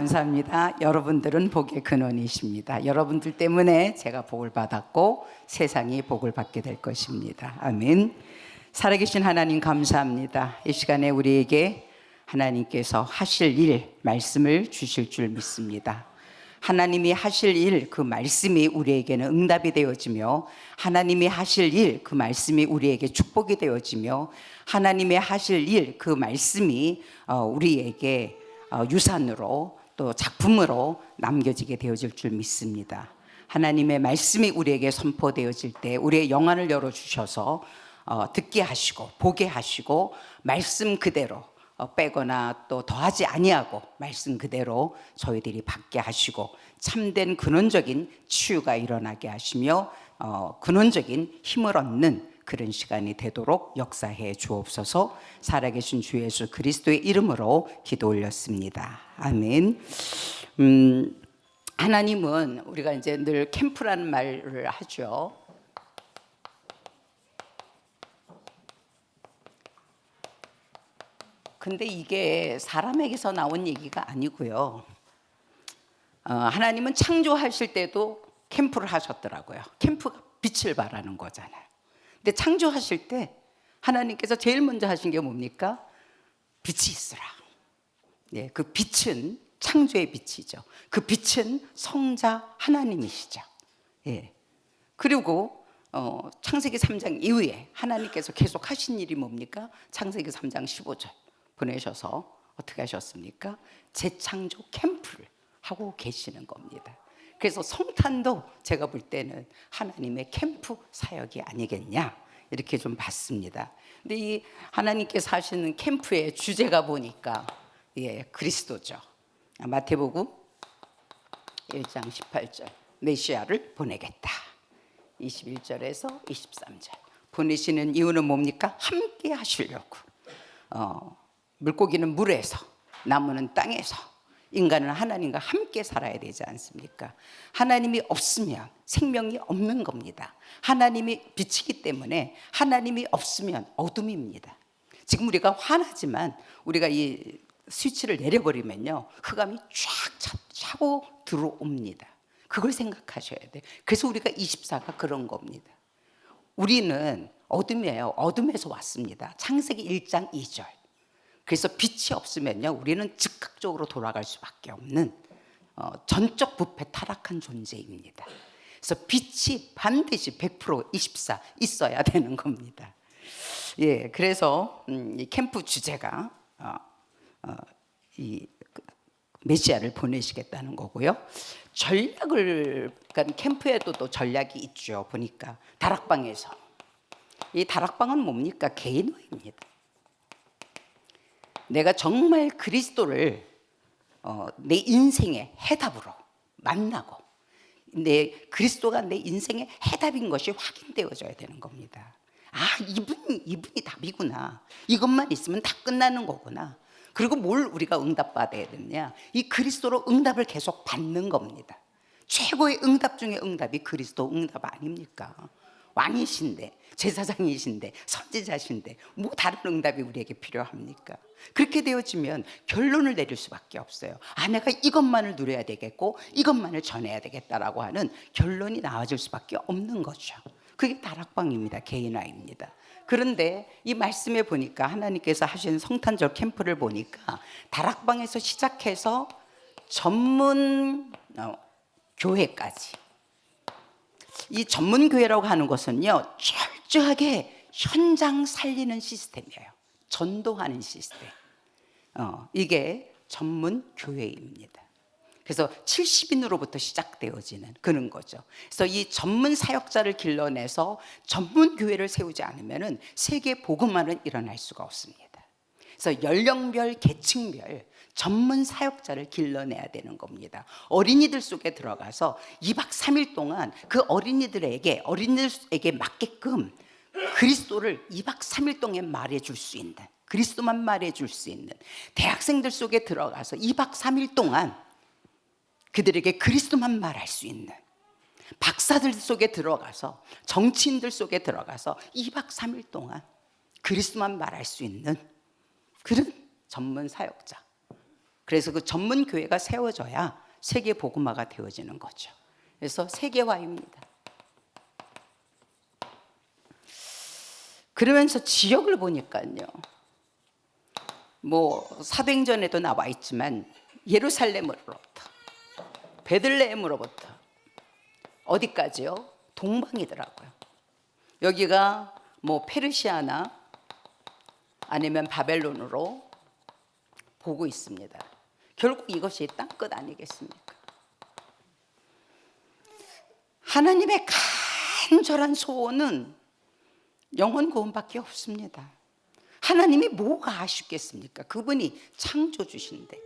감사합니다. 여러분들은 복의 근원이십니다. 여러분들 때문에 제가 복을 받았고 세상이 복을 받게 될 것입니다. 아멘. 살아계신 하나님 감사합니다. 이 시간에 우리에게 하나님께서 하실 일, 말씀을 주실 줄 믿습니다. 하나님이 하실 일, 그 말씀이 우리에게는 응답이 되어지며, 하나님이 하실 일, 그 말씀이 우리에게 축복이 되어지며, 하나님이 하실 일, 그 말씀이 우리에게 유산으로 또 작품으로 남겨지게 되어질 줄 믿습니다. 하나님의 말씀이 우리에게 선포되어질 때 우리의 영안을 열어주셔서 듣게 하시고 보게 하시고, 말씀 그대로 빼거나 또 더하지 아니하고 말씀 그대로 저희들이 받게 하시고, 참된 근원적인 치유가 일어나게 하시며 근원적인 힘을 얻는 그런 시간이 되도록 역사해 주옵소서. 살아계신 주 예수 그리스도의 이름으로 기도 올렸습니다. 아멘. 하나님은, 우리가 이제 늘 캠프라는 말을 하죠. 근데 이게 사람에게서 나온 얘기가 아니고요. 하나님은 창조하실 때도 캠프를 하셨더라고요. 캠프가 빛을 발하는 거잖아요. 근데 창조하실 때 하나님께서 제일 먼저 하신 게 뭡니까? 빛이 있으라. 네, 그 빛은 창조의 빛이죠. 그 빛은 성자 하나님이시죠. 예. 그리고 창세기 3장 이후에 하나님께서 계속 하신 일이 뭡니까? 창세기 3장 15절 보내셔서 어떻게 하셨습니까? 재창조 캠프를 하고 계시는 겁니다. 그래서 성탄도 제가 볼 때는 하나님의 캠프 사역이 아니겠냐, 이렇게 좀 봤습니다. 근데 이 하나님께서 하시는 캠프의 주제가 보니까 그리스도죠. 마태복음 1장 18절, 메시아를 보내겠다. 21절에서 23절 보내시는 이유는 뭡니까? 함께 하시려고. 물고기는 물에서, 나무는 땅에서, 인간은 하나님과 함께 살아야 되지 않습니까? 하나님이 없으면 생명이 없는 겁니다. 하나님이 빛이기 때문에 하나님이 없으면 어둠입니다. 지금 우리가 화나지만 우리가 이 스위치를 내려버리면요, 흑암이 쫙 차고 들어옵니다. 그걸 생각하셔야 돼요. 그래서 우리가 24가 그런 겁니다. 우리는 어둠이에요. 어둠에서 왔습니다. 창세기 1장 2절. 그래서 빛이 없으면요, 우리는 즉각적으로 돌아갈 수밖에 없는 전적 부패 타락한 존재입니다. 그래서 빛이 반드시 100% 24 있어야 되는 겁니다. 예, 그래서 이 캠프 주제가 이 메시아를 보내시겠다는 거고요. 전략을, 그러니까 캠프에도 또 전략이 있죠. 보니까 다락방에서, 이 다락방은 뭡니까? 개인화입니다. 내가 정말 그리스도를 내 인생의 해답으로 만나고, 그리스도가 내 인생의 해답인 것이 확인되어져야 되는 겁니다. 이분이 답이구나. 이것만 있으면 다 끝나는 거구나. 그리고 뭘 우리가 응답받아야 되느냐? 이 그리스도로 응답을 계속 받는 겁니다. 최고의 응답 중에 응답이 그리스도 응답 아닙니까? 왕이신데, 제사장이신데, 선지자신데 뭐 다른 응답이 우리에게 필요합니까? 그렇게 되어지면 결론을 내릴 수밖에 없어요. 내가 이것만을 누려야 되겠고 이것만을 전해야 되겠다라고 하는 결론이 나와질 수밖에 없는 거죠. 그게 다락방입니다. 개인화입니다. 그런데 이 말씀에 보니까, 하나님께서 하신 성탄절 캠프를 보니까 다락방에서 시작해서 전문 교회까지, 이 전문 교회라고 하는 것은요, 철저하게 현장 살리는 시스템이에요. 전도하는 시스템. 이게 전문 교회입니다. 그래서 70인으로부터 시작되어지는 그런 거죠. 그래서 이 전문 사역자를 길러내서 전문 교회를 세우지 않으면 세계 복음화는 일어날 수가 없습니다. 그래서 연령별, 계층별 전문 사역자를 길러내야 되는 겁니다. 어린이들 속에 들어가서 2박 3일 동안 그 어린이들에게 맞게끔 그리스도를 2박 3일 동안 말해줄 수 있는, 그리스도만 말해줄 수 있는 대학생들 속에 들어가서 2박 3일 동안 그들에게 그리스도만 말할 수 있는, 박사들 속에 들어가서, 정치인들 속에 들어가서 2박 3일 동안 그리스도만 말할 수 있는 그런 전문 사역자, 그래서 그 전문 교회가 세워져야 세계 복음화가 되어지는 거죠. 그래서 세계화입니다. 그러면서 지역을 보니까요, 뭐 사도행전에도 나와 있지만 예루살렘으로부터 베들레헴으로부터 어디까지요? 동방이더라고요. 여기가 뭐 페르시아나 아니면 바벨론으로 보고 있습니다. 결국 이것이 땅끝 아니겠습니까? 하나님의 간절한 소원은 영혼 구원밖에 없습니다. 하나님이 뭐가 아쉽겠습니까? 그분이 창조주신데,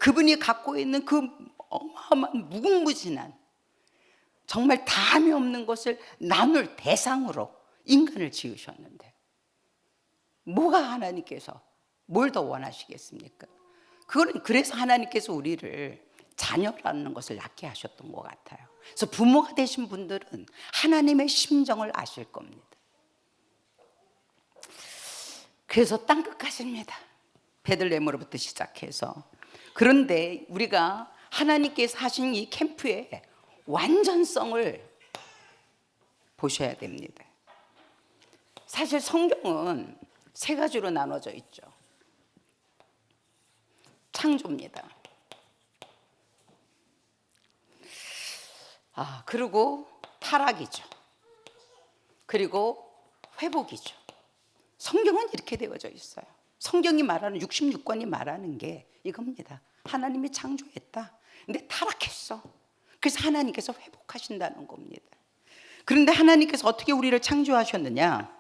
그분이 갖고 있는 그 어마어마한 무궁무진한 정말 다함이 없는 것을 나눌 대상으로 인간을 지으셨는데, 뭐가 하나님께서 뭘 더 원하시겠습니까? 그거는 그래서 하나님께서 우리를 자녀라는 것을 낳게 하셨던 것 같아요. 그래서 부모가 되신 분들은 하나님의 심정을 아실 겁니다. 그래서 땅끝까지입니다. 베들레헴으로부터 시작해서. 그런데 우리가 하나님께서 하신 이 캠프의 완전성을 보셔야 됩니다. 사실 성경은 세 가지로 나눠져 있죠. 창조입니다. 그리고 타락이죠. 그리고 회복이죠. 성경은 이렇게 되어져 있어요. 성경이 말하는 66권이 말하는 게 이겁니다. 하나님이 창조했다. 근데 타락했어. 그래서 하나님께서 회복하신다는 겁니다. 그런데 하나님께서 어떻게 우리를 창조하셨느냐?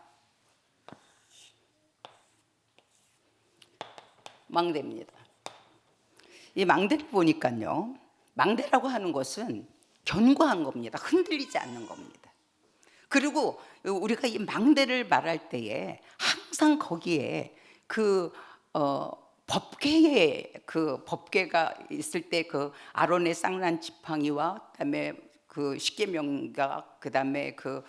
망대입니다. 이 망대를 보니까요, 망대라고 하는 것은 견고한 겁니다. 흔들리지 않는 겁니다. 그리고 우리가 이 망대를 말할 때에 항상 거기에 법궤가 있을 때 그 아론의 쌍난 지팡이와 그다음에 그 십계명과 그다음에 그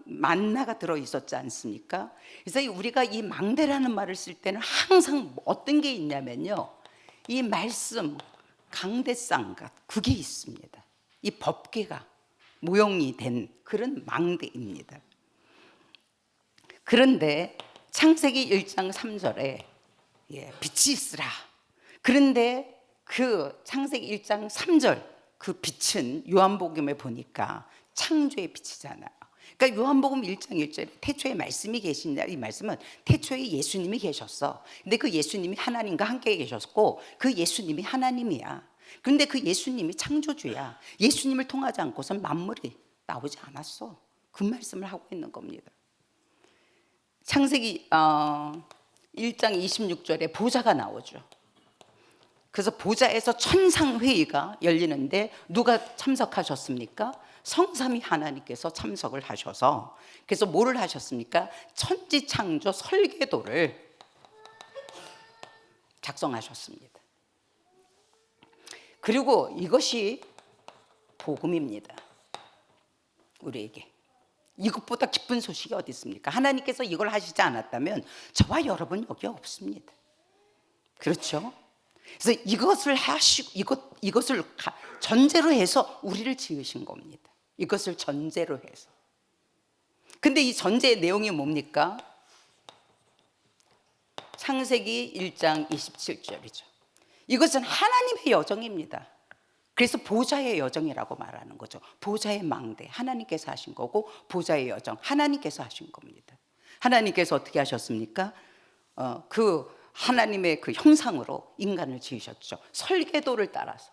만나가 들어 있었지 않습니까? 그래서 우리가 이 망대라는 말을 쓸 때는 항상 어떤 게 있냐면요, 이 말씀 강대상가 그게 있습니다. 이 법궤가 모형이 된 그런 망대입니다. 그런데 창세기 1장 3절에 빛이 있으라. 그런데 그 창세기 1장 3절 그 빛은 요한복음에 보니까 창조의 빛이잖아요. 그러니까 요한복음 1장 1절에 태초에 말씀이 계신다. 이 말씀은 태초에 예수님이 계셨어. 근데 그 예수님이 하나님과 함께 계셨고 그 예수님이 하나님이야. 그런데 그 예수님이 창조주야. 예수님을 통하지 않고선 만물이 나오지 않았어. 그 말씀을 하고 있는 겁니다. 창세기 1장 26절에 보좌가 나오죠. 그래서 보좌에서 천상회의가 열리는데 누가 참석하셨습니까? 성삼위 하나님께서 참석을 하셔서, 그래서 뭐를 하셨습니까? 천지창조 설계도를 작성하셨습니다. 그리고 이것이 복음입니다. 우리에게 이것보다 기쁜 소식이 어디 있습니까? 하나님께서 이걸 하시지 않았다면 저와 여러분 여기 없습니다. 그렇죠? 그래서 이것을 하시고 이것을 전제로 해서 우리를 지으신 겁니다. 이것을 전제로 해서. 근데 이 전제의 내용이 뭡니까? 창세기 1장 27절이죠. 이것은 하나님의 여정입니다. 그래서 보좌의 여정이라고 말하는 거죠. 보좌의 망대 하나님께서 하신 거고, 보좌의 여정 하나님께서 하신 겁니다. 하나님께서 어떻게 하셨습니까? 그 하나님의 그 형상으로 인간을 지으셨죠. 설계도를 따라서.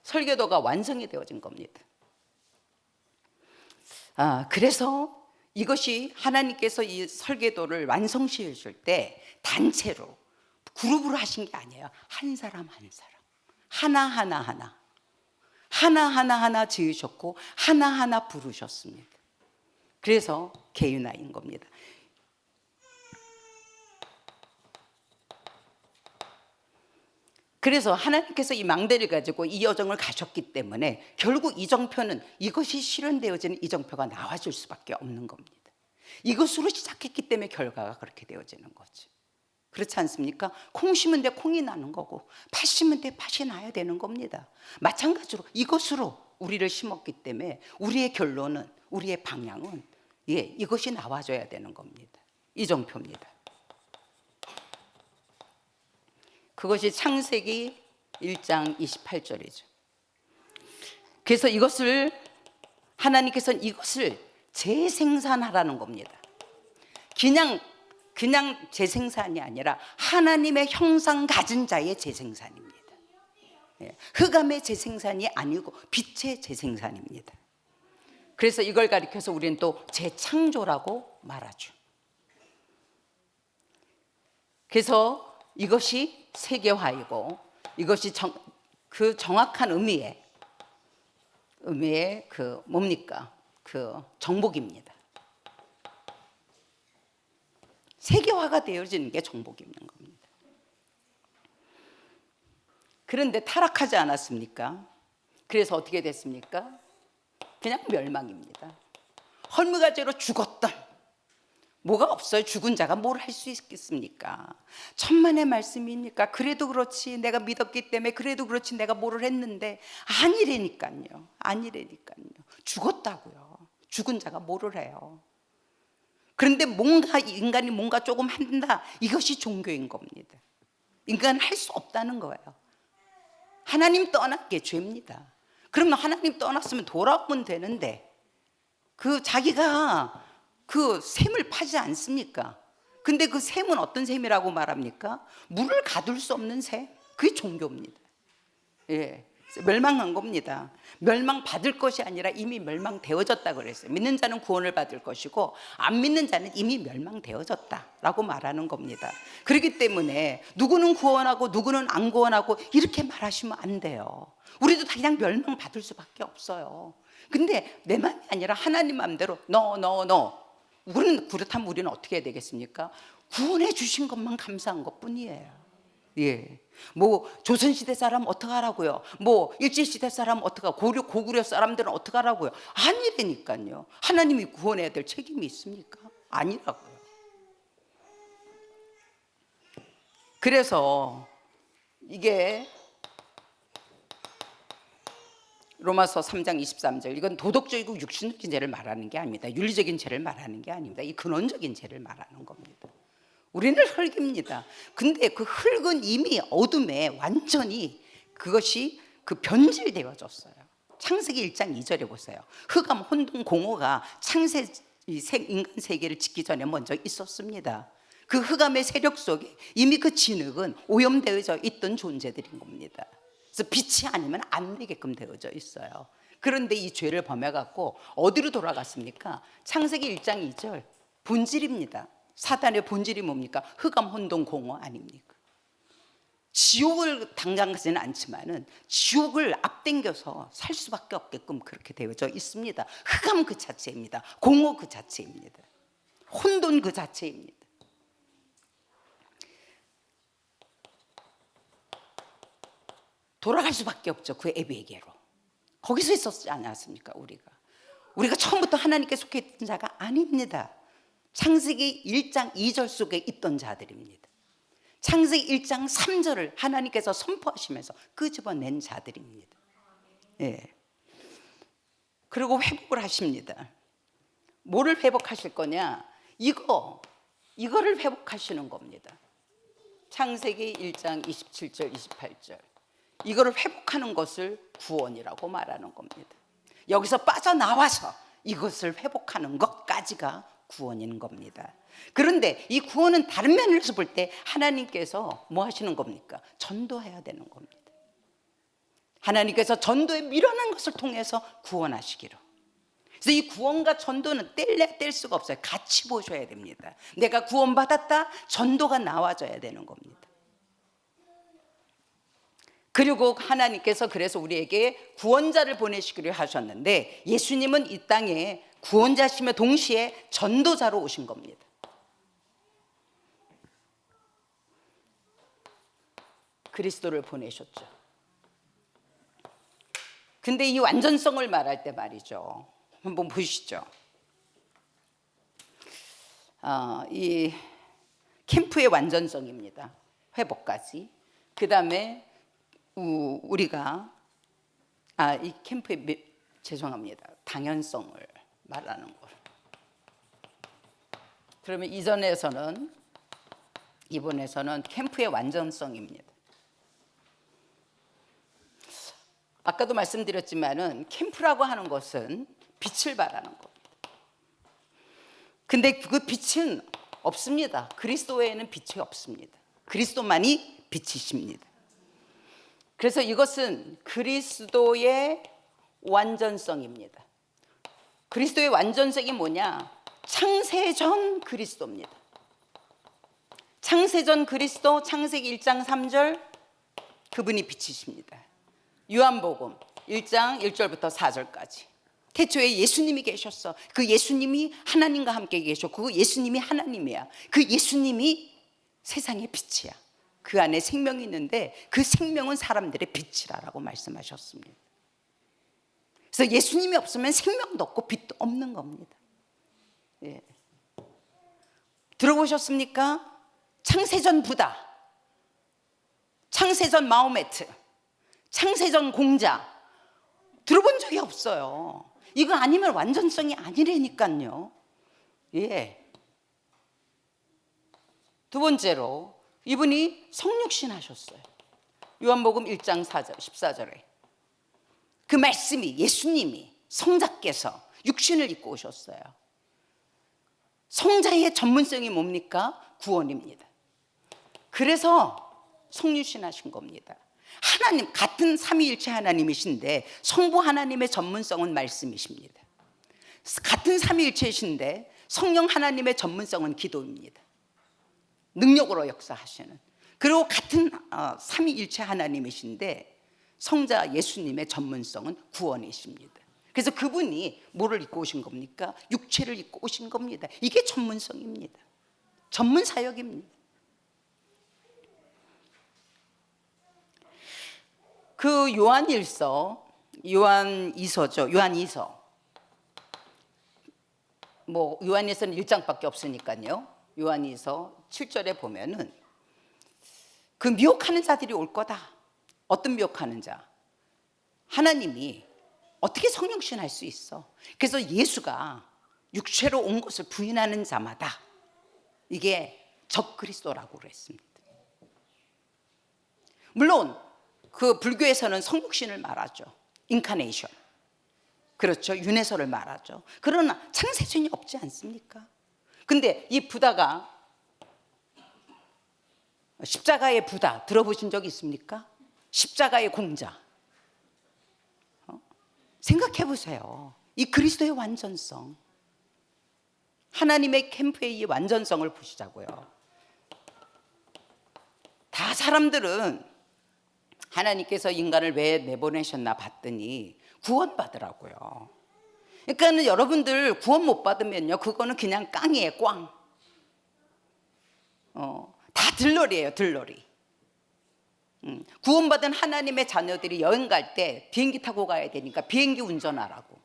설계도가 완성이 되어진 겁니다. 그래서 이것이 하나님께서 이 설계도를 완성시키실 때 단체로 그룹으로 하신 게 아니에요. 한 사람 한 사람 하나하나 지으셨고 하나하나 부르셨습니다. 그래서 개인화인 겁니다. 그래서 하나님께서 이 망대를 가지고 이 여정을 가셨기 때문에 결국 이정표는 이것이 실현되어지는 이정표가 나와줄 수밖에 없는 겁니다. 이것으로 시작했기 때문에 결과가 그렇게 되어지는 거지. 그렇지 않습니까? 콩 심은 데 콩이 나는 거고 팥 심은 데 팥이 나야 되는 겁니다. 마찬가지로 이것으로 우리를 심었기 때문에 우리의 결론은, 우리의 방향은 이것이 나와줘야 되는 겁니다. 이정표입니다. 그것이 창세기 1장 28절이죠. 그래서 하나님께서는 이것을 재생산하라는 겁니다. 그냥 재생산이 아니라 하나님의 형상 가진 자의 재생산입니다. 흑암의 재생산이 아니고 빛의 재생산입니다. 그래서 이걸 가리켜서 우리는 또 재창조라고 말하죠. 그래서 이것이 세계화이고 이것이 그 정확한 의미의 그 뭡니까? 그 정복입니다. 세계화가 되어지는 게 정복이 있는 겁니다. 그런데 타락하지 않았습니까? 그래서 어떻게 됐습니까? 그냥 멸망입니다. 헐무가지로 죽었던, 뭐가 없어요? 죽은 자가 뭘 할 수 있겠습니까? 천만의 말씀입니까? 그래도 그렇지, 내가 믿었기 때문에 그래도 그렇지, 내가 뭐를 했는데 아니라니까요. 죽었다고요. 죽은 자가 뭐를 해요? 그런데 인간이 뭔가 조금 한다, 이것이 종교인 겁니다. 인간은 할 수 없다는 거예요. 하나님 떠난 게 죄입니다. 그러면 하나님 떠났으면 돌아오면 되는데 자기가 그 샘을 파지 않습니까? 근데 그 샘은 어떤 샘이라고 말합니까? 물을 가둘 수 없는 샘, 그게 종교입니다. 멸망한 겁니다. 멸망받을 것이 아니라 이미 멸망되어졌다고 그랬어요. 믿는 자는 구원을 받을 것이고 안 믿는 자는 이미 멸망되어졌다라고 말하는 겁니다. 그렇기 때문에 누구는 구원하고 누구는 안 구원하고 이렇게 말하시면 안 돼요. 우리도 다 그냥 멸망받을 수밖에 없어요. 근데 내 마음이 아니라 하나님 마음대로 no. 그렇다면 우리는 어떻게 해야 되겠습니까? 구원해 주신 것만 감사한 것뿐이에요. 뭐 조선시대 사람 어떡하라고요? 뭐 일제시대 사람 어떡하고 고구려 사람들은 어떡하라고요? 아니라니까요. 하나님이 구원해야 될 책임이 있습니까? 아니라고요. 그래서 이게 로마서 3장 23절, 이건 도덕적이고 육신적인 죄를 말하는 게 아닙니다. 윤리적인 죄를 말하는 게 아닙니다. 이 근원적인 죄를 말하는 겁니다. 우리는 흙입니다. 근데 그 흙은 이미 어둠에 완전히 그것이 변질되어졌어요. 창세기 1장 2절에 보세요. 흑암, 혼돈, 공허가 인간 세계를 짓기 전에 먼저 있었습니다. 그 흑암의 세력 속에 이미 그 진흙은 오염되어져 있던 존재들인 겁니다. 그래서 빛이 아니면 안 되게끔 되어져 있어요. 그런데 이 죄를 범해갖고 어디로 돌아갔습니까? 창세기 1장 2절, 본질입니다. 사단의 본질이 뭡니까? 흑암, 혼돈, 공허 아닙니까? 지옥을 당장 가지는 않지만은 지옥을 앞당겨서 살 수밖에 없게끔 그렇게 되어져 있습니다. 흑암 그 자체입니다. 공허 그 자체입니다. 혼돈 그 자체입니다. 돌아갈 수밖에 없죠. 그 에베에게로. 거기서 있었지 않았습니까? 우리가 처음부터 하나님께 속해 있던 자가 아닙니다. 창세기 1장 2절 속에 있던 자들입니다. 창세기 1장 3절을 하나님께서 선포하시면서 끄집어낸 자들입니다. 그리고 회복을 하십니다. 뭐를 회복하실 거냐? 이거를 회복하시는 겁니다. 창세기 1장 27절 28절, 이거를 회복하는 것을 구원이라고 말하는 겁니다. 여기서 빠져나와서 이것을 회복하는 것까지가 구원인 겁니다. 그런데 이 구원은 다른 면에서 볼 때 하나님께서 뭐 하시는 겁니까? 전도해야 되는 겁니다. 하나님께서 전도에 밀어낸 것을 통해서 구원하시기로. 그래서 이 구원과 전도는 뗄 수가 없어요. 같이 보셔야 됩니다. 내가 구원받았다, 전도가 나와줘야 되는 겁니다. 그리고 하나님께서 그래서 우리에게 구원자를 보내시기로 하셨는데, 예수님은 이 땅에 구원자시며 동시에 전도자로 오신 겁니다. 그리스도를 보내셨죠. 근데 이 완전성을 말할 때 말이죠, 한번 보시죠. 이 캠프의 완전성입니다. 회복까지. 그 다음에 우리가 이 캠프의 죄송합니다. 당연성을 말하는 거. 그러면 이번에서는 캠프의 완전성입니다. 아까도 말씀드렸지만은 캠프라고 하는 것은 빛을 발하는 겁니다. 근데 그 빛은 없습니다. 그리스도에는 빛이 없습니다. 그리스도만이 빛이십니다. 그래서 이것은 그리스도의 완전성입니다. 그리스도의 완전성이 뭐냐? 창세전 그리스도입니다. 창세전 그리스도, 창세기 1장 3절, 그분이 빛이십니다. 요한복음 1장 1절부터 4절까지. 태초에 예수님이 계셨어. 그 예수님이 하나님과 함께 계셨고 그 예수님이 하나님이야. 그 예수님이 세상의 빛이야. 그 안에 생명이 있는데 그 생명은 사람들의 빛이라고 말씀하셨습니다. 그래서 예수님이 없으면 생명도 없고 빛도 없는 겁니다. 예. 들어보셨습니까? 창세전 부다, 창세전 마호메트, 창세전 공자 들어본 적이 없어요. 이거 아니면 완전성이 아니라니까요. 예. 두 번째로 이분이 성육신 하셨어요. 요한복음 1장 14절에 그 말씀이 예수님이 성자께서 육신을 입고 오셨어요. 성자의 전문성이 뭡니까? 구원입니다. 그래서 성육신 하신 겁니다. 하나님 같은 삼위일체 하나님이신데 성부 하나님의 전문성은 말씀이십니다. 같은 삼위일체이신데 성령 하나님의 전문성은 기도입니다. 능력으로 역사하시는. 그리고 같은 삼위일체 하나님이신데 성자 예수님의 전문성은 구원이십니다. 그래서 그분이 뭐를 입고 오신 겁니까? 육체를 입고 오신 겁니다. 이게 전문성입니다. 전문 사역입니다. 그 요한이서 뭐 요한이서는 1장밖에 없으니까요. 요한이서 7절에 보면은 그 미혹하는 자들이 올 거다. 어떤 미혹하는 자? 하나님이 어떻게 성육신 할 수 있어? 그래서 예수가 육체로 온 것을 부인하는 자마다 이게 적그리스도라고 그랬습니다. 물론 그 불교에서는 성육신을 말하죠. 인카네이션. 그렇죠. 윤회설을 말하죠. 그러나 창세전이 없지 않습니까? 근데 이 부다가 십자가의 부다 들어보신 적 있습니까? 십자가의 공자. 생각해 보세요. 이 그리스도의 완전성. 하나님의 캠프의 이 완전성을 보시자고요. 다 사람들은 하나님께서 인간을 왜 내보내셨나 봤더니 구원받으라고요. 그러니까 여러분들 구원 못 받으면요, 그거는 그냥 깡이에요. 꽝. 다 들러리예요. 들러리. 구원받은 하나님의 자녀들이 여행 갈 때 비행기 타고 가야 되니까 비행기 운전하라고.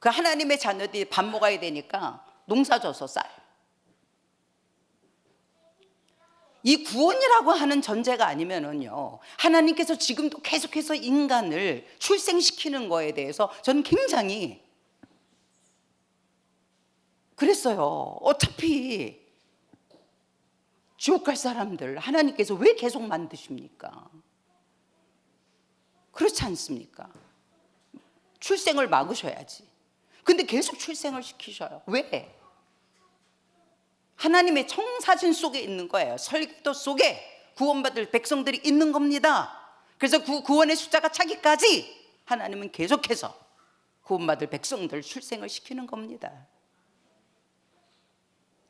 그 하나님의 자녀들이 밥 먹어야 되니까 농사 져서 쌀. 이 구원이라고 하는 전제가 아니면은요, 하나님께서 지금도 계속해서 인간을 출생시키는 거에 대해서 저는 굉장히 그랬어요. 어차피 지옥 갈 사람들 하나님께서 왜 계속 만드십니까? 그렇지 않습니까? 출생을 막으셔야지. 근데 계속 출생을 시키셔요. 왜? 하나님의 청사진 속에 있는 거예요. 설계도 속에 구원받을 백성들이 있는 겁니다. 그래서 그 구원의 숫자가 차기까지 하나님은 계속해서 구원받을 백성들 출생을 시키는 겁니다.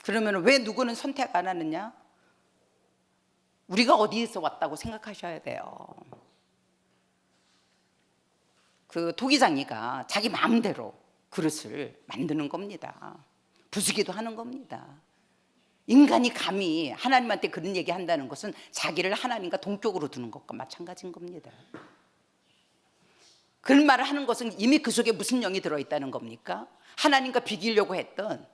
그러면 왜 누구는 선택 안 하느냐? 우리가 어디에서 왔다고 생각하셔야 돼요. 그 토기장이가 자기 마음대로 그릇을 만드는 겁니다. 부수기도 하는 겁니다. 인간이 감히 하나님한테 그런 얘기 한다는 것은 자기를 하나님과 동격으로 두는 것과 마찬가지인 겁니다. 그런 말을 하는 것은 이미 그 속에 무슨 영이 들어있다는 겁니까? 하나님과 비기려고 했던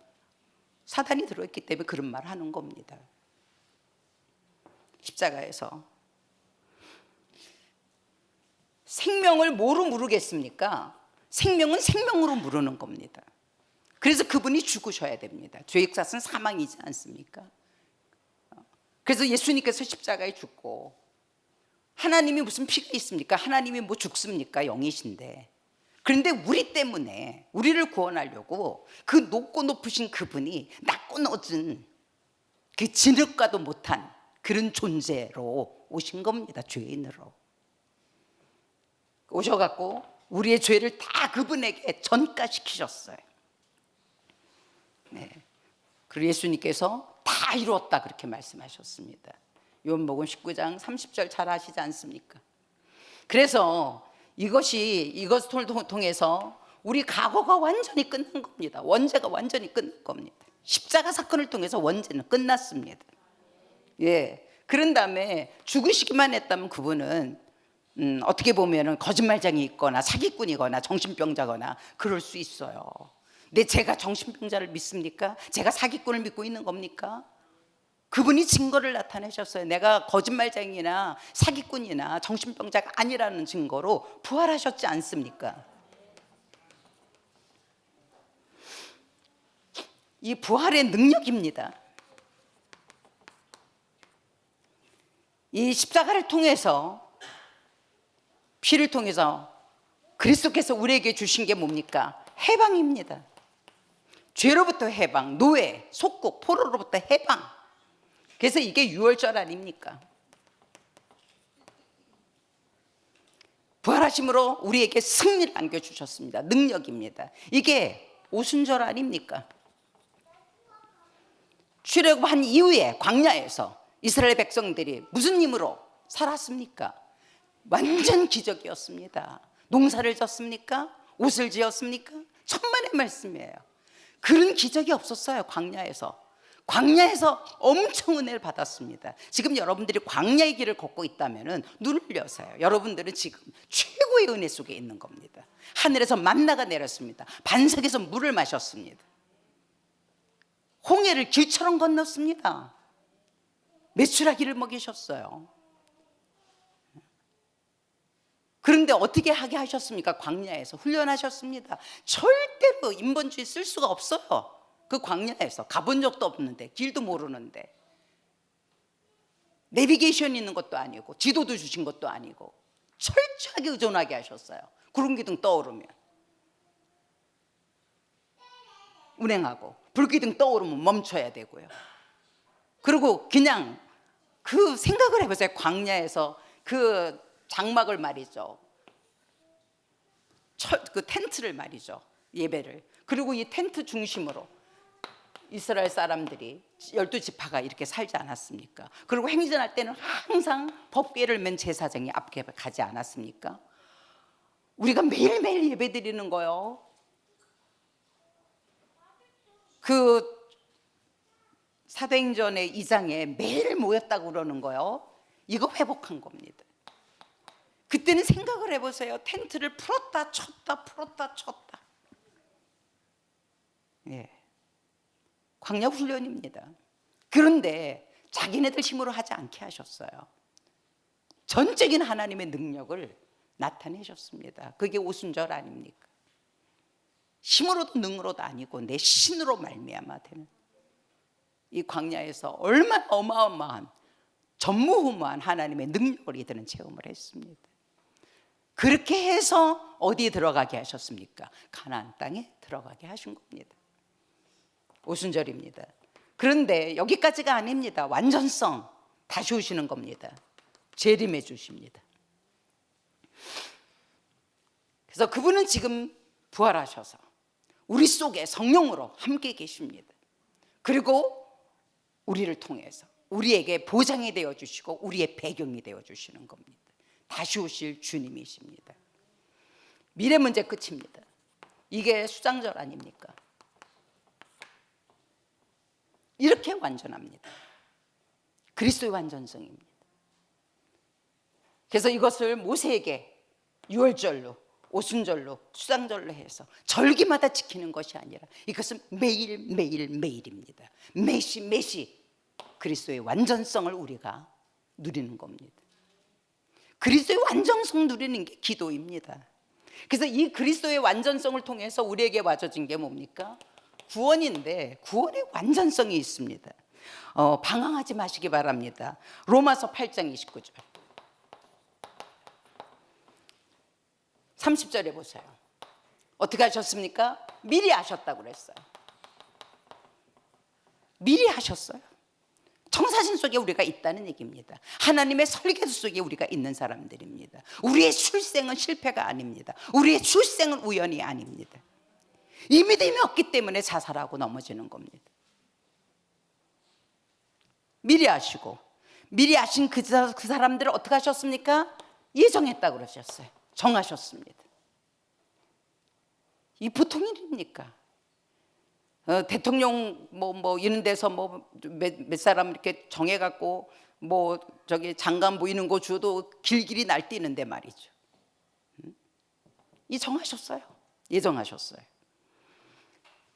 사단이 들어있기 때문에 그런 말을 하는 겁니다. 십자가에서 생명을 뭐로 물으겠습니까? 생명은 생명으로 물으는 겁니다. 그래서 그분이 죽으셔야 됩니다. 죄의 값은 사망이지 않습니까? 그래서 예수님께서 십자가에 죽고, 하나님이 무슨 피가 있습니까? 하나님이 뭐 죽습니까? 영이신데. 그런데 우리 때문에, 우리를 구원하려고 그 높고 높으신 그분이 낮고 낮은 그 진흙과도 못한 그런 존재로 오신 겁니다. 죄인으로 오셔갖고 우리의 죄를 다 그분에게 전가시키셨어요. 네. 그리고 예수님께서 다 이루었다 그렇게 말씀하셨습니다. 요한복음 19장 30절 잘 아시지 않습니까? 그래서 이것을 통해서 우리 과거가 완전히 끝난 겁니다. 원죄가 완전히 끝난 겁니다. 십자가 사건을 통해서 원죄는 끝났습니다. 예. 그런 다음에 죽으시기만 했다면 그분은 어떻게 보면은 거짓말장이 있거나 사기꾼이거나 정신병자거나 그럴 수 있어요. 근데 제가 정신병자를 믿습니까? 제가 사기꾼을 믿고 있는 겁니까? 그분이 증거를 나타내셨어요. 내가 거짓말장이나 사기꾼이나 정신병자가 아니라는 증거로 부활하셨지 않습니까? 이 부활의 능력입니다. 이 십자가를 통해서, 피를 통해서 그리스도께서 우리에게 주신 게 뭡니까? 해방입니다. 죄로부터 해방, 노예, 속국, 포로로부터 해방. 그래서 이게 유월절 아닙니까? 부활하심으로 우리에게 승리를 안겨주셨습니다. 능력입니다. 이게 오순절 아닙니까? 출애굽한 이후에 광야에서 이스라엘 백성들이 무슨 힘으로 살았습니까? 완전 기적이었습니다. 농사를 졌습니까? 옷을 지었습니까? 천만의 말씀이에요. 그런 기적이 없었어요. 광야에서 엄청 은혜를 받았습니다. 지금 여러분들이 광야의 길을 걷고 있다면 눈을 여세요. 여러분들은 지금 최고의 은혜 속에 있는 겁니다. 하늘에서 만나가 내렸습니다. 반석에서 물을 마셨습니다. 홍해를 길처럼 건넜습니다. 메추라기를 먹이셨어요. 그런데 어떻게 하게 하셨습니까? 광야에서 훈련하셨습니다. 절대로 인본주의 쓸 수가 없어요. 그 광야에서 가본 적도 없는데, 길도 모르는데, 내비게이션 있는 것도 아니고 지도도 주신 것도 아니고 철저하게 의존하게 하셨어요. 구름기둥 떠오르면 운행하고, 불기둥 떠오르면 멈춰야 되고요. 그리고 그냥 그 생각을 해보세요. 광야에서 그 장막을 말이죠, 그 텐트를 말이죠, 예배를. 그리고 이 텐트 중심으로 이스라엘 사람들이 12지파가 이렇게 살지 않았습니까? 그리고 행진할 때는 항상 법궤를 맨 제사장이 앞에 가지 않았습니까? 우리가 매일매일 예배 드리는 거요. 그 사도행전의 2장에 매일 모였다고 그러는 거요. 이거 회복한 겁니다. 그때는 생각을 해보세요. 텐트를 풀었다 쳤다. 예. 광야 훈련입니다. 그런데 자기네들 힘으로 하지 않게 하셨어요. 전적인 하나님의 능력을 나타내셨습니다. 그게 오순절 아닙니까? 힘으로도 능으로도 아니고 내 신으로 말미암아 되는, 이 광야에서 얼마나 어마어마한 전무후무한 하나님의 능력을 이들은 체험을 했습니다. 그렇게 해서 어디에 들어가게 하셨습니까? 가나안 땅에 들어가게 하신 겁니다. 오순절입니다. 그런데 여기까지가 아닙니다. 완전성 다시 오시는 겁니다. 재림해 주십니다. 그래서 그분은 지금 부활하셔서 우리 속에 성령으로 함께 계십니다. 그리고 우리를 통해서 우리에게 보장이 되어 주시고 우리의 배경이 되어 주시는 겁니다. 다시 오실 주님이십니다. 미래 문제 끝입니다. 이게 수장절 아닙니까? 이렇게 완전합니다. 그리스도의 완전성입니다. 그래서 이것을 모세에게 유월절로 오순절로 수장절로 해서 절기마다 지키는 것이 아니라 이것은 매일입니다. 매시 그리스도의 완전성을 우리가 누리는 겁니다. 그리스도의 완전성 누리는 게 기도입니다. 그래서 이 그리스도의 완전성을 통해서 우리에게 와져진 게 뭡니까? 구원인데 구원의 완전성이 있습니다. 방황하지 마시기 바랍니다. 로마서 8장 29절 30절에 보세요. 어떻게 하셨습니까? 미리 하셨다고 그랬어요. 미리 하셨어요. 청사진 속에 우리가 있다는 얘기입니다. 하나님의 설계도 속에 우리가 있는 사람들입니다. 우리의 출생은 실패가 아닙니다. 우리의 출생은 우연이 아닙니다. 이 믿음이 없기 때문에 자살하고 넘어지는 겁니다. 미리 하시고 미리 하신 그 사람들을 어떻게 하셨습니까? 예정했다고 그러셨어요. 정하셨습니다. 이 보통 일입니까? 대통령 뭐 이런 데서 몇 사람 이렇게 정해갖고 저기 장관 보이는 거 줘도 길길이 날뛰는데 말이죠. 이 정하셨어요. 예정하셨어요.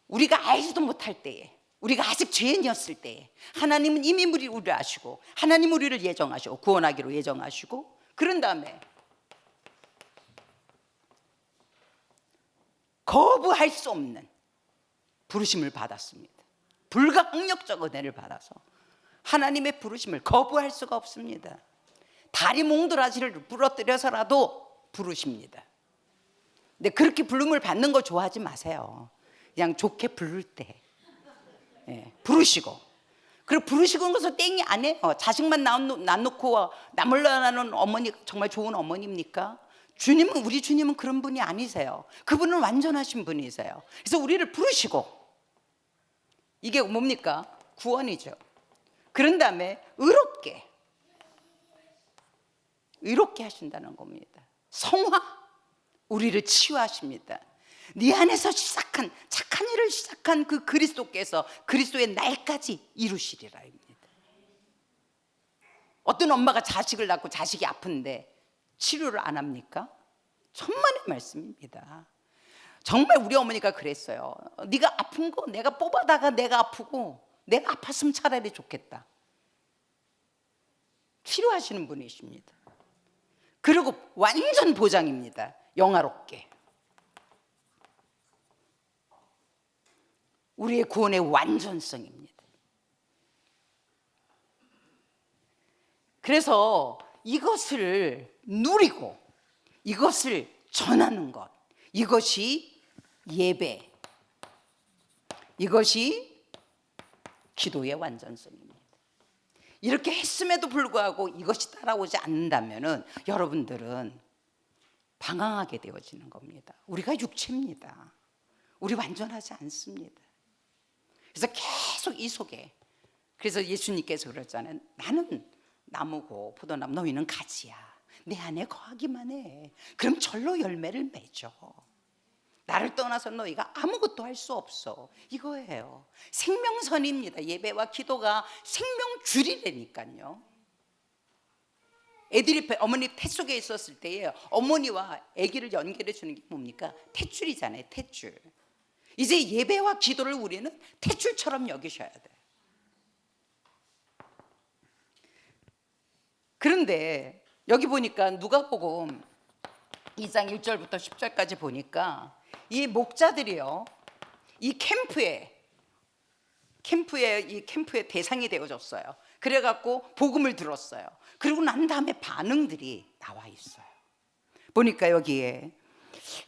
우리가 알지도 못할 때에, 우리가 아직 죄인이었을 때에 하나님은 이미 우리를 아시고 하나님 우리를 예정하시고 구원하기로 예정하시고 그런 다음에 거부할 수 없는 부르심을 받았습니다. 불가항력적 은혜를 받아서 하나님의 부르심을 거부할 수가 없습니다. 다리 몽드라지를 부러뜨려서라도 부르십니다. 근데 그렇게 부름을 받는 거 좋아하지 마세요. 그냥 좋게 부를 때 부르시고, 그리고 부르시고 것을 땡이 안 해요. 자식만 낳놓고 나몰라 나는 어머니가 정말 좋은 어머니입니까? 우리 주님은 그런 분이 아니세요. 그분은 완전하신 분이세요. 그래서 우리를 부르시고, 이게 뭡니까? 구원이죠. 그런 다음에 의롭게 하신다는 겁니다. 성화, 우리를 치유하십니다. 네 안에서 시작한 착한 일을 시작한 그 그리스도께서 그리스도의 날까지 이루시리라입니다. 어떤 엄마가 자식을 낳고 자식이 아픈데 치료를 안 합니까? 천만의 말씀입니다. 정말 우리 어머니가 그랬어요. 네가 아픈 거 내가 뽑아다가 내가 아프고 내가 아팠으면 차라리 좋겠다. 치료하시는 분이십니다. 그리고 완전 보장입니다. 영화롭게. 우리의 구원의 완전성입니다. 그래서 이것을 누리고 이것을 전하는 것, 이것이 예배, 이것이 기도의 완전성입니다. 이렇게 했음에도 불구하고 이것이 따라오지 않는다면 여러분들은 방황하게 되어지는 겁니다. 우리가 육체입니다. 우리 완전하지 않습니다. 그래서 계속 이 속에, 그래서 예수님께서 그랬잖아요. 나는 나무고 포도나무, 너희는 가지야. 내 안에 거하기만 해. 그럼 절로 열매를 맺어. 나를 떠나서 너희가 아무것도 할 수 없어. 이거예요. 생명선입니다. 예배와 기도가 생명줄이라니까요. 애들이 어머니 태 속에 있었을 때에 어머니와 아기를 연결해 주는 게 뭡니까? 탯줄이잖아요. 탯줄. 이제 예배와 기도를 우리는 탯줄처럼 여기셔야 돼요. 그런데 여기 보니까 누가복음 2장 1절부터 10절까지 보니까 이 목자들이요, 이 캠프의 대상이 되어졌어요. 그래갖고 복음을 들었어요. 그리고 난 다음에 반응들이 나와 있어요. 보니까 여기에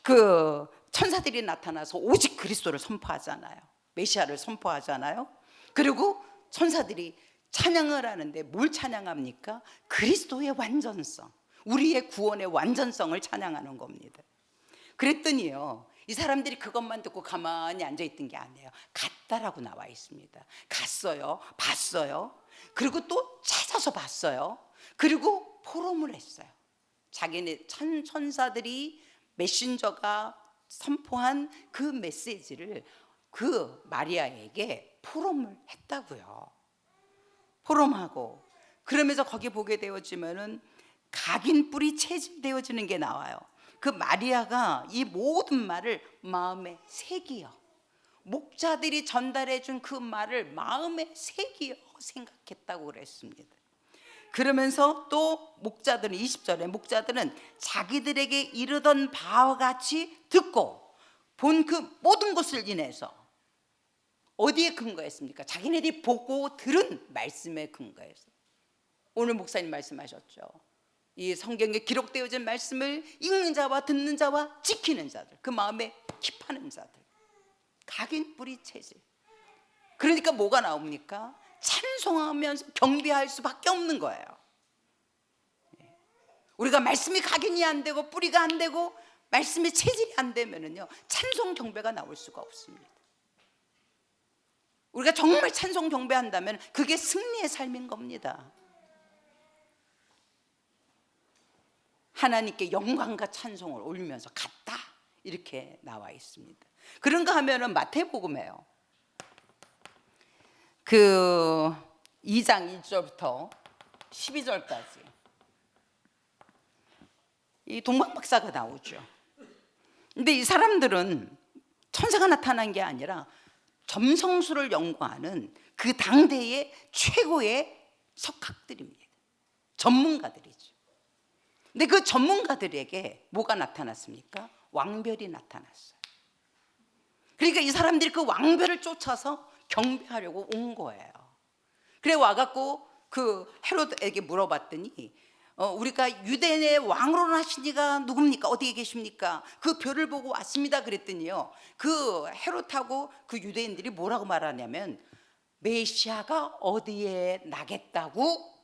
그 천사들이 나타나서 오직 그리스도를 선포하잖아요. 메시아를 선포하잖아요. 그리고 천사들이 찬양을 하는데 뭘 찬양합니까? 그리스도의 완전성, 우리의 구원의 완전성을 찬양하는 겁니다. 그랬더니요, 이 사람들이 그것만 듣고 가만히 앉아있던 게 아니에요. 갔다라고 나와 있습니다. 갔어요, 봤어요, 그리고 또 찾아서 봤어요, 그리고 포럼을 했어요. 자기네 천사들이, 메신저가 선포한 그 메시지를 그 마리아에게 포럼을 했다고요. 포럼하고, 그러면서 거기 보게 되어지면은 각인 뿔이 채집되어지는 게 나와요. 그 마리아가 이 모든 말을 마음에 새기어, 목자들이 전달해 준 그 말을 마음에 새기어 생각했다고 그랬습니다. 그러면서 또 목자들은 20절에 목자들은 자기들에게 이르던 바와 같이 듣고 본 그 모든 것을 인해서 어디에 근거했습니까? 자기네들이 보고 들은 말씀에 근거해서. 오늘 목사님 말씀하셨죠. 이 성경에 기록되어진 말씀을 읽는 자와 듣는 자와 지키는 자들, 그 마음에 킵하는 자들, 각인 뿌리 체질. 그러니까 뭐가 나옵니까? 찬송하면서 경배할 수밖에 없는 거예요. 우리가 말씀이 각인이 안 되고 뿌리가 안 되고 말씀의 체질이 안 되면은요, 찬송 경배가 나올 수가 없습니다. 우리가 정말 찬송 경배한다면 그게 승리의 삶인 겁니다. 하나님께 영광과 찬송을 올리면서 갔다, 이렇게 나와 있습니다. 그런가 하면은 마태복음에요, 그 2장 1절부터 12절까지 이 동방박사가 나오죠. 근데 이 사람들은 천사가 나타난 게 아니라 점성술을 연구하는 그 당대의 최고의 석학들입니다. 전문가들이죠. 근데 그 전문가들에게 뭐가 나타났습니까? 왕별이 나타났어요. 그러니까 이 사람들이 그 왕별을 쫓아서 경배하려고 온 거예요. 그래 와갖고 그 헤롯에게 물어봤더니 우리가 유대인의 왕으로 나신 이가 누굽니까? 어디에 계십니까? 그 별을 보고 왔습니다 그랬더니요, 그 헤롯하고 그 유대인들이 뭐라고 말하냐면 메시아가 어디에 나겠다고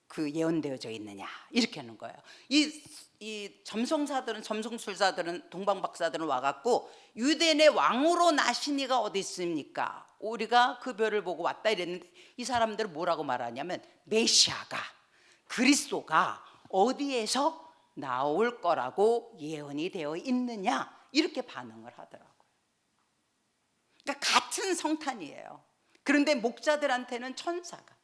그 예언되어져 있느냐, 이렇게 하는 거예요. 이 점성사들은, 점성술사들은, 동방박사들은 와갖고 유대인의 왕으로 나신 이가 어디 있습니까? 우리가 그 별을 보고 왔다 이랬는데 이 사람들은 뭐라고 말하냐면 메시아가, 그리스도가 어디에서 나올 거라고 예언이 되어 있느냐, 이렇게 반응을 하더라고요. 그러니까 같은 성탄이에요. 그런데 목자들한테는 천사가,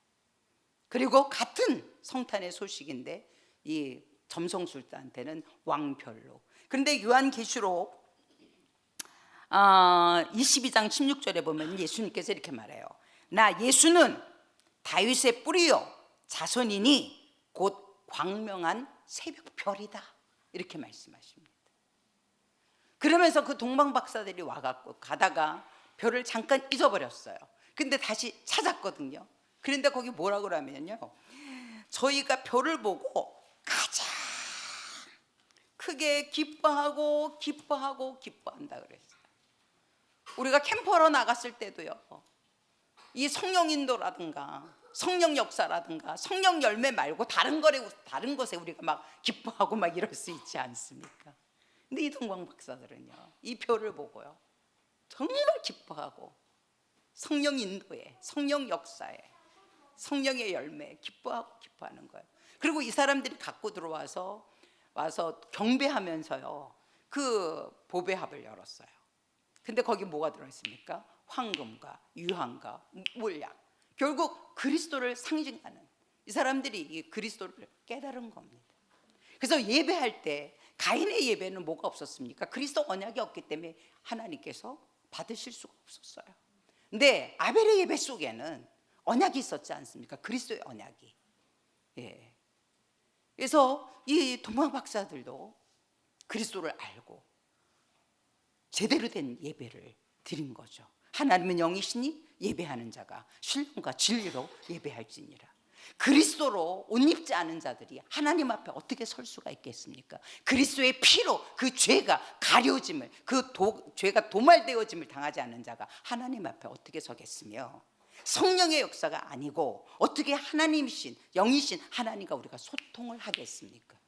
그리고 같은 성탄의 소식인데 이 점성술사한테는 왕별로. 그런데 요한계시록 22장 16절에 보면 예수님께서 이렇게 말해요. 나 예수는 다윗의 뿌리요 자손이니 곧 광명한 새벽별이다, 이렇게 말씀하십니다. 그러면서 그 동방박사들이 와갖고 가다가 별을 잠깐 잊어버렸어요. 근데 다시 찾았거든요. 그런데 거기 뭐라고 그러면요, 저희가 별을 보고 가장 크게 기뻐하고 기뻐한다 그랬어요. 우리가 캠퍼로 나갔을 때도요, 이 성령 인도라든가 성령 역사라든가 성령 열매 말고 다른 것에 우리가 막 기뻐하고 막 이럴 수 있지 않습니까? 근데 이 동방박사들은요, 이 별을 보고요 정말 기뻐하고 성령 인도에, 성령 역사에, 성령의 열매에 기뻐하는 거예요. 그리고 이 사람들이 갖고 들어와서 경배하면서요 그 보배합을 열었어요. 근데 거기 뭐가 들어있습니까? 황금과 유황과 몰약, 결국 그리스도를 상징하는, 이 사람들이 이 그리스도를 깨달은 겁니다. 그래서 예배할 때 가인의 예배는 뭐가 없었습니까? 그리스도 언약이 없기 때문에 하나님께서 받으실 수가 없었어요. 근데 아벨의 예배 속에는 언약이 있었지 않습니까? 그리스도의 언약이. 예. 그래서 이 동방박사들도 그리스도를 알고 제대로 된 예배를 드린 거죠. 하나님은 영이시니 예배하는 자가 신령과 진리로 예배할지니라. 그리스도로 옷 입지 않은 자들이 하나님 앞에 어떻게 설 수가 있겠습니까? 그리스도의 피로 그 죄가 가려짐을, 죄가 도말되어짐을 당하지 않는 자가 하나님 앞에 어떻게 서겠으며, 성령의 역사가 아니고 어떻게 하나님이신, 영이신 하나님과 우리가 소통을 하겠습니까?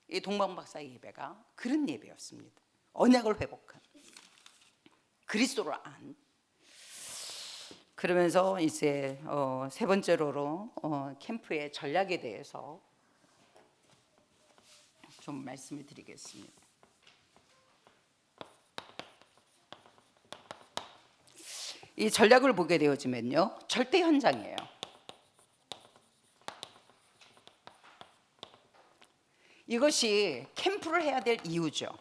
이 동방박사의 예배가 그런 예배였습니다. 언약을 회복한, 그리스도를 안. 그러면서 이제 세 번째로 캠프의 전략에 대해서 좀 말씀을 드리겠습니다. 이 전략을 보게 되어지면요, 절대 현장이에요. 이것이 캠프를 해야 될 이유죠.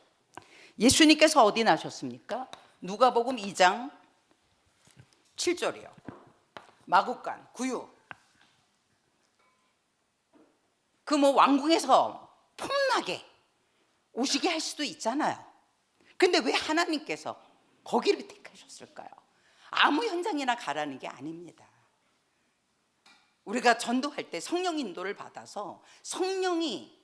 예수님께서 어디 나셨습니까? 누가복음 2장 7절이요. 마구간, 구유. 그 뭐 왕궁에서 폼나게 오시게 할 수도 있잖아요. 근데 왜 하나님께서 거기를 택하셨을까요? 아무 현장이나 가라는 게 아닙니다. 우리가 전도할 때 성령 인도를 받아서 성령이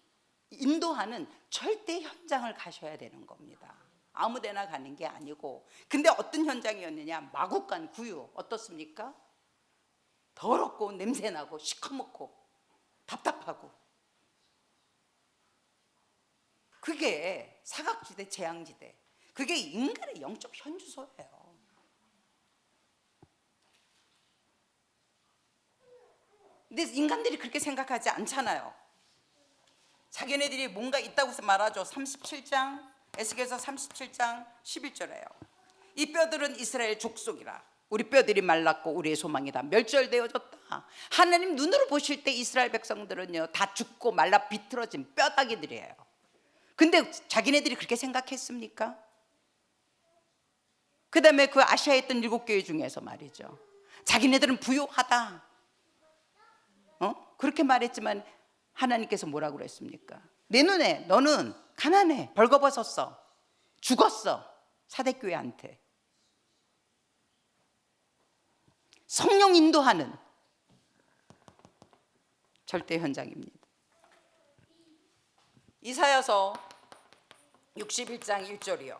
인도하는 절대 현장을 가셔야 되는 겁니다. 아무 데나 가는 게 아니고. 근데 어떤 현장이었느냐? 마구간 구유. 어떻습니까? 더럽고 냄새나고 시커멓고 답답하고. 그게 사각지대, 재앙지대. 그게 인간의 영적 현주소예요. 근데 인간들이 그렇게 생각하지 않잖아요. 자기네들이 뭔가 있다고 해서 말하죠. 37장, 에스겔서 37장 11절에요. 이 뼈들은 이스라엘 족속이라. 우리 뼈들이 말랐고 우리의 소망이다. 멸절되어졌다. 하나님 눈으로 보실 때 이스라엘 백성들은요, 다 죽고 말라 비틀어진 뼈다귀들이에요. 근데 자기네들이 그렇게 생각했습니까? 그 다음에 그 아시아에 있던 7교회 중에서 말이죠, 자기네들은 부요하다, 그렇게 말했지만 하나님께서 뭐라고 그랬습니까? 내 눈에 너는 가난해, 벌거벗었어, 죽었어. 사대교회한테. 성령 인도하는 절대 현장입니다. 이사야서 61장 1절이요.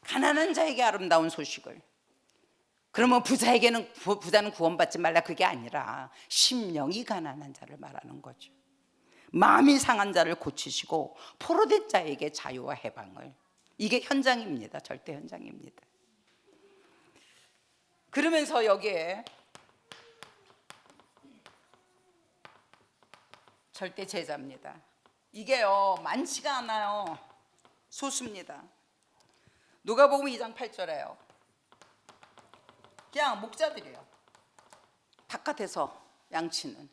가난한 자에게 아름다운 소식을. 그러면 부자는 구원받지 말라, 그게 아니라 심령이 가난한 자를 말하는 거죠. 마음이 상한 자를 고치시고 포로된 자에게 자유와 해방을. 이게 현장입니다. 절대 현장입니다. 그러면서 여기에 절대 제자입니다. 이게요, 많지가 않아요. 소수입니다. 누가복음 2장 8절에요. 그냥 목자들이에요. 바깥에서 양치는.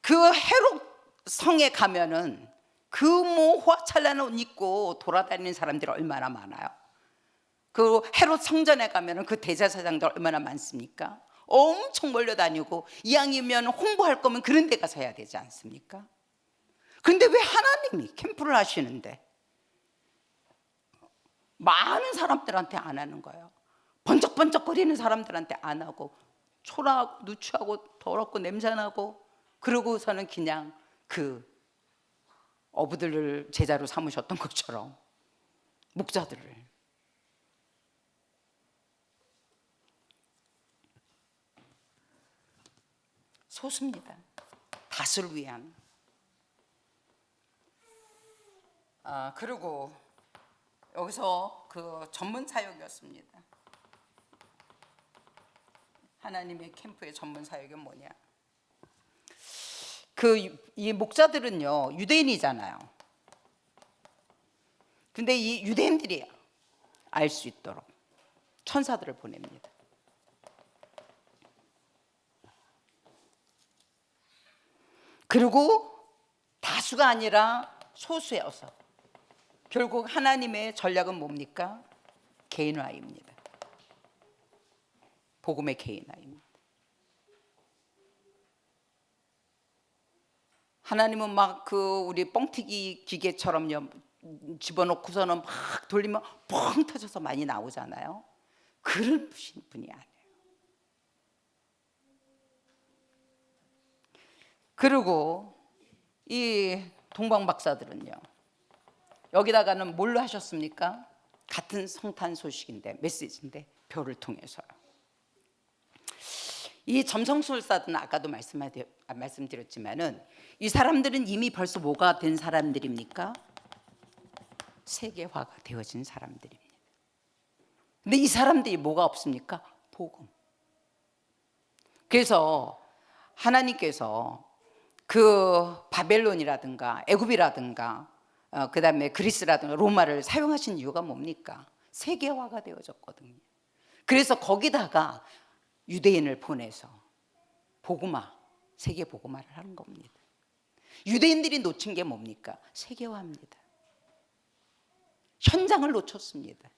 그 헤롯 성에 가면은 그 뭐 화찰나는 옷 입고 돌아다니는 사람들이 얼마나 많아요. 그 헤롯 성전에 가면은 그 대제사장들 얼마나 많습니까? 엄청 몰려다니고, 이왕이면 홍보할 거면 그런 데 가서 해야 되지 않습니까? 그런데 왜 하나님이 캠프를 하시는데 많은 사람들한테 안 하는 거예요? 번쩍번쩍거리는 사람들한테 안 하고, 초라하고 누추하고 더럽고 냄새나고, 그러고서는 그냥 그 어부들을 제자로 삼으셨던 것처럼 목자들을. 소수입니다. 다수를 위한. 그리고 여기서 그 전문 사역이었습니다. 하나님의 캠프의 전문 사역은 뭐냐? 이 목자들은요, 유대인이잖아요. 근데 이 유대인들이 알 수 있도록 천사들을 보냅니다. 그리고 다수가 아니라 소수여서 결국 하나님의 전략은 뭡니까? 개인화입니다. 복음의 개인화입니다. 하나님은 막 우리 뻥튀기 기계처럼요, 집어넣고서는 막 돌리면 뻥 터져서 많이 나오잖아요. 그런 분이 아니에요. 그리고 이 동방 박사들은요, 여기다가는 뭘로 하셨습니까? 같은 성탄 소식인데, 메시지인데 별을 통해서요. 이 점성술사들은 아까도 말씀드렸지만은, 이 사람들은 이미 벌써 뭐가 된 사람들입니까? 세계화가 되어진 사람들입니다. 근데 이 사람들이 뭐가 없습니까? 복음. 그래서 하나님께서 그 바벨론이라든가 애굽이라든가 그 다음에 그리스라든가 로마를 사용하신 이유가 뭡니까? 세계화가 되어졌거든요. 그래서 거기다가 유대인을 보내서 복음화, 세계 복음화를 하는 겁니다. 유대인들이 놓친 게 뭡니까? 세계화입니다. 현장을 놓쳤습니다.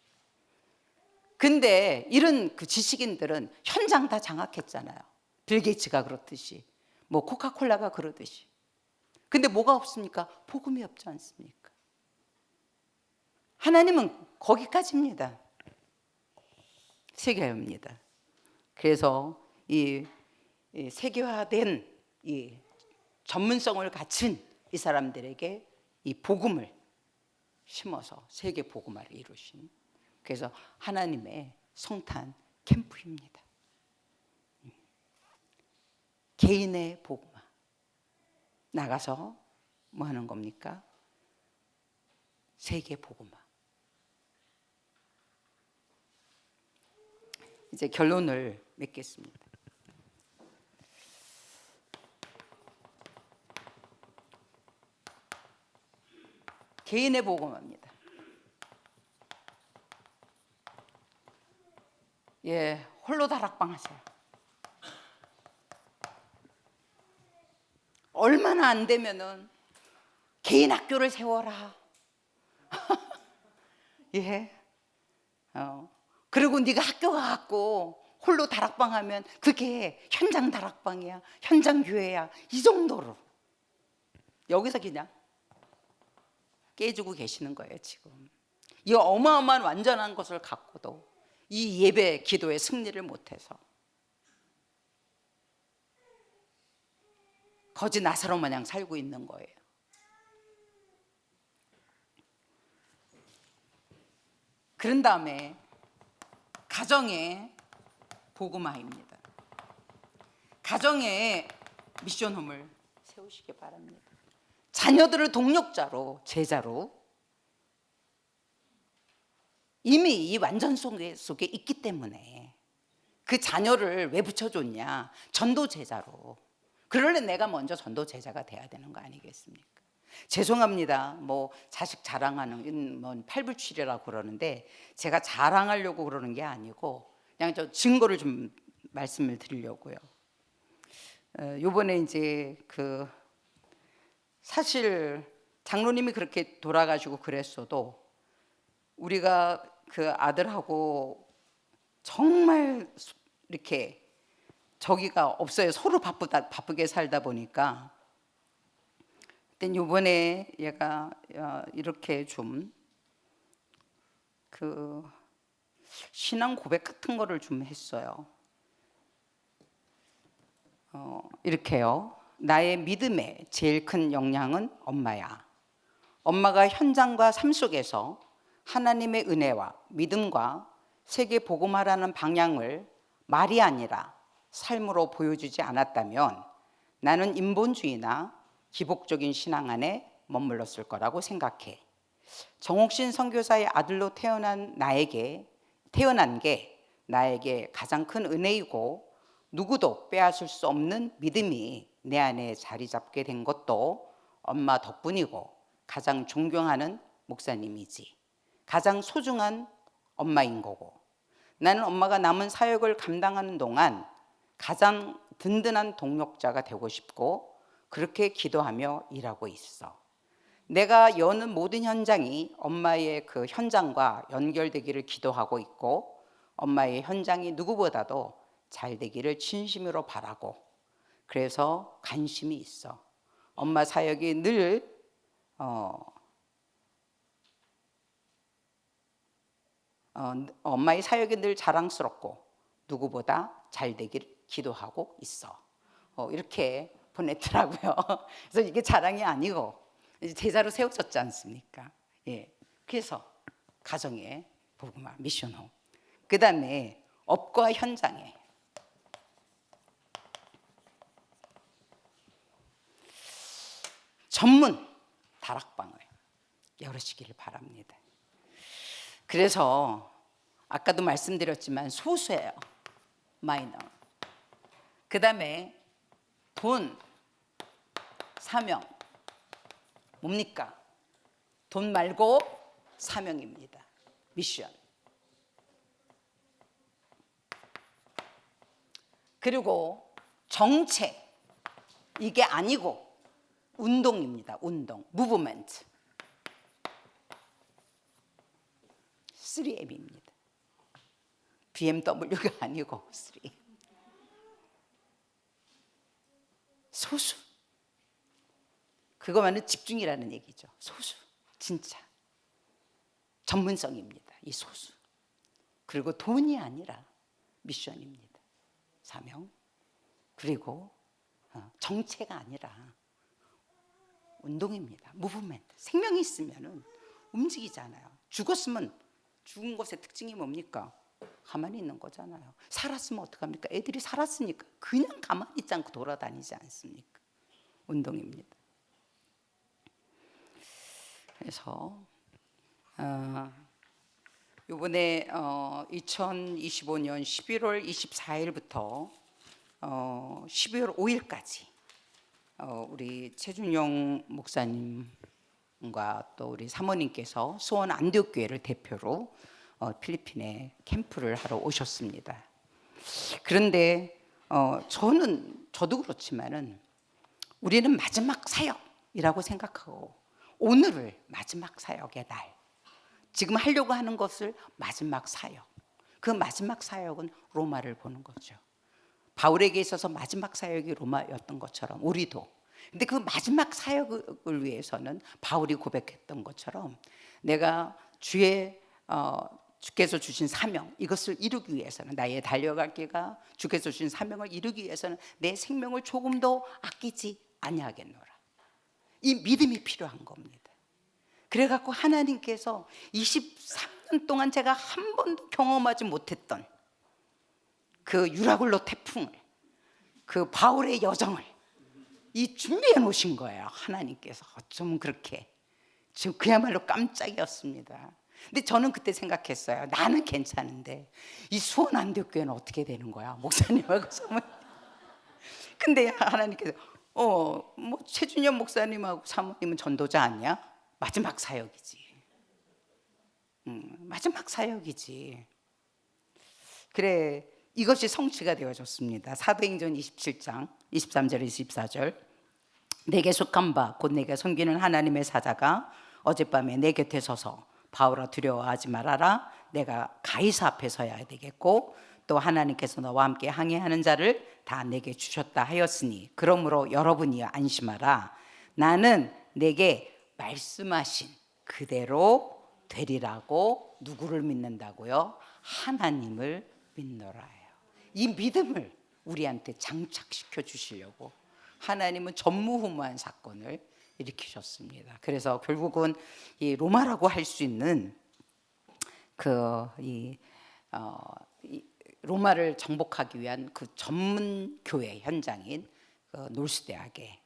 근데 이런 그 지식인들은 현장 다 장악했잖아요. 빌 게이츠가 그렇듯이, 뭐 코카콜라가 그러듯이. 근데 뭐가 없습니까? 복음이 없지 않습니까? 하나님은 거기까지입니다. 세계화입니다. 그래서 이 세계화된 이 전문성을 갖춘 이 사람들에게 이 복음을 심어서 세계 복음화를 이루신, 그래서 하나님의 성탄 캠프입니다. 개인의 복음화. 나가서 뭐 하는 겁니까? 세계 복음화. 이제 결론을 맺겠습니다. 개인의 복음화입니다. 예, 홀로 다락방 하세요. 얼마나 안 되면은 개인 학교를 세워라. 예. 그리고 네가 학교 가갖고 홀로 다락방 하면 그게 현장 다락방이야, 현장 교회야, 이 정도로 여기서 그냥 깨지고 계시는 거예요. 지금 이 어마어마한 완전한 것을 갖고도 이 예배 기도의 승리를 못해서 거지 나사로 마냥 살고 있는 거예요. 그런 다음에 가정의 복음화입니다. 가정의 미션홈을 세우시기 바랍니다. 자녀들을 동력자로, 제자로, 이미 이 완전성 속에 있기 때문에 그 자녀를 왜 붙여줬냐? 전도 제자로. 그러려면 내가 먼저 전도 제자가 돼야 되는 거 아니겠습니까? 죄송합니다. 뭐 자식 자랑하는 뭐 팔불출이라고 그러는데 제가 자랑하려고 그러는 게 아니고 그냥 저 증거를 좀 말씀을 드리려고요. 요번에 이제 그 사실 장로님이 그렇게 돌아가시고 그랬어도 우리가 그 아들하고 정말 이렇게 저기가 없어요. 서로 바쁘게 살다 보니까. 근데 요번에 얘가 이렇게 좀 그 신앙 고백 같은 거를 좀 했어요. 이렇게요. 나의 믿음의 제일 큰 역량은 엄마야. 엄마가 현장과 삶 속에서 하나님의 은혜와 믿음과 세계 복음화라는 방향을 말이 아니라 삶으로 보여주지 않았다면 나는 인본주의나 기복적인 신앙 안에 머물렀을 거라고 생각해. 정옥신 선교사의 아들로 태어난 게 나에게 가장 큰 은혜이고 누구도 빼앗을 수 없는 믿음이 내 안에 자리 잡게 된 것도 엄마 덕분이고 가장 존경하는 목사님이지. 가장 소중한 엄마인 거고 나는 엄마가 남은 사역을 감당하는 동안 가장 든든한 동력자가 되고 싶고 그렇게 기도하며 일하고 있어. 내가 여는 모든 현장이 엄마의 그 현장과 연결되기를 기도하고 있고 엄마의 현장이 누구보다도 잘 되기를 진심으로 바라고 그래서 관심이 있어. 엄마 사역이 늘 엄마의 사역이 늘 자랑스럽고 누구보다 잘 되기를 기도하고 있어. 이렇게 보냈더라고요. 그래서 이게 자랑이 아니고 제자로 세워졌지 않습니까? 예. 그래서 가정의 복음화 미션홈. 그 다음에 업과 현장에 전문 다락방을 열으시기를 바랍니다. 그래서 아까도 말씀드렸지만 소수예요. 마이너. 그 다음에 돈, 사명. 뭡니까? 돈 말고 사명입니다. 미션. 그리고 정체. 이게 아니고 운동입니다. 운동, 무브먼트. 3M입니다. BMW가 아니고 3M. 소수. 그거만은 집중이라는 얘기죠. 소수. 진짜. 전문성입니다. 이 소수. 그리고 돈이 아니라 미션입니다. 사명. 그리고 정체가 아니라 운동입니다. 무브먼트. 생명이 있으면 움직이잖아요. 죽었으면 죽은 것의 특징이 뭡니까? 가만히 있는 거잖아요. 살았으면 어떡합니까? 애들이 살았으니까 그냥 가만히 있지 않고 돌아다니지 않습니까? 운동입니다. 그래서 이번에 2025년 11월 24일부터 12월 5일까지 우리 최준용 목사님과 또 우리 사모님께서 수원 안디옥교회를 대표로 필리핀에 캠프를 하러 오셨습니다. 그런데 저도 그렇지만은 우리는 마지막 사역이라고 생각하고 오늘을 마지막 사역의 날, 지금 하려고 하는 것을 마지막 사역, 그 마지막 사역은 로마를 보는 거죠. 바울에게 있어서 마지막 사역이 로마였던 것처럼 우리도. 근데 그 마지막 사역을 위해서는 바울이 고백했던 것처럼 내가 주께서 주신 사명, 이것을 이루기 위해서는, 나의 달려갈 길과 주께서 주신 사명을 이루기 위해서는 내 생명을 조금도 아끼지 아니하겠노라. 이 믿음이 필요한 겁니다. 그래갖고 하나님께서 23년 동안 제가 한 번도 경험하지 못했던 그 유라굴로 태풍을, 그 바울의 여정을 준비해 놓으신 거예요. 하나님께서. 어쩌면 그렇게 지금 그야말로 깜짝이었습니다. 근데 저는 그때 생각했어요. 나는 괜찮은데 이 수원 안디옥교회는 어떻게 되는 거야? 목사님하고 사모님. 근데 하나님께서 뭐 최준현 목사님하고 사모님은 전도자 아니야? 마지막 사역이지. 마지막 사역이지. 그래, 이것이 성취가 되어졌습니다. 사도행전 27장 23절 24절. 내게 속한 바 곧 내가 섬기는 하나님의 사자가 어젯밤에 내 곁에 서서 바울아 두려워하지 말아라. 내가 가이사 앞에 서야 되겠고 또 하나님께서 너와 함께 항해하는 자를 다 내게 주셨다 하였으니 그러므로 여러분이 안심하라. 나는 내게 말씀하신 그대로 되리라고. 누구를 믿는다고요? 하나님을 믿노라요. 이 믿음을 우리한테 장착시켜 주시려고 하나님은 전무후무한 사건을 일으키셨습니다. 그래서 결국은 이 로마라고 할 수 있는 로마를 정복하기 위한 그 전문 교회 현장인 놀스대학에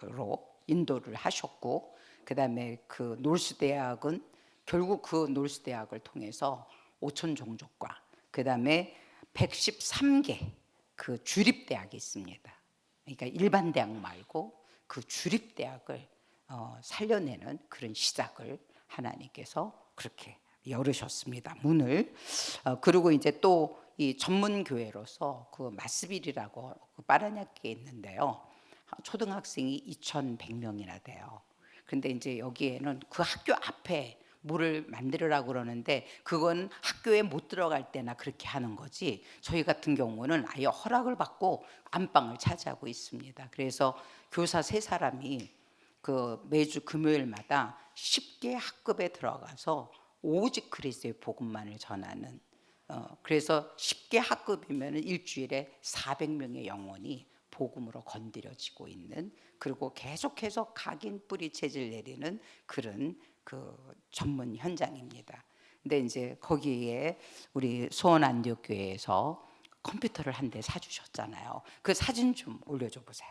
로 인도를 하셨고, 그다음에 그 놀스대학은 결국 그 놀스대학을 통해서 5천 종족과 그다음에 113개 그 주립대학이 있습니다. 그러니까 일반 대학 말고 그 주립대학을 살려내는 그런 시작을 하나님께서 그렇게 열으셨습니다. 문을. 그리고 이제 또 이 전문 교회로서 그 마스빌이라고 그 파라냐키에 있는데요. 초등학생이 2,100명이나 돼요. 근데 이제 여기에는 그 학교 앞에 뭐를 만들으라고 그러는데 그건 학교에 못 들어갈 때나 그렇게 하는 거지, 저희 같은 경우는 아예 허락을 받고 안방을 차지하고 있습니다. 그래서 교사 3사람이 그 매주 금요일마다 10개 학급에 들어가서 오직 그리스도의 복음만을 전하는, 그래서 10개 학급이면 일주일에 400명의 영혼이 복음으로 건드려지고 있는, 그리고 계속해서 각인 뿌리 체질 내리는 그런 그 전문 현장입니다. 근데 이제 거기에 우리 수원 안디옥 교회에서 컴퓨터를 한 대 사주셨잖아요. 그 사진 좀 올려줘 보세요.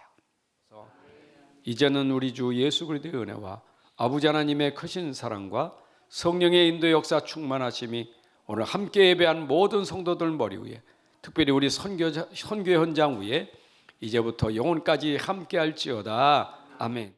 이제는 우리 주 예수 그리스도의 은혜와 아버지 하나님의 크신 사랑과 성령의 인도 역사 충만하심이 오늘 함께 예배한 모든 성도들 머리 위에, 특별히 우리 선교 현장 위에 이제부터 영혼까지 함께 할지어다. 아멘.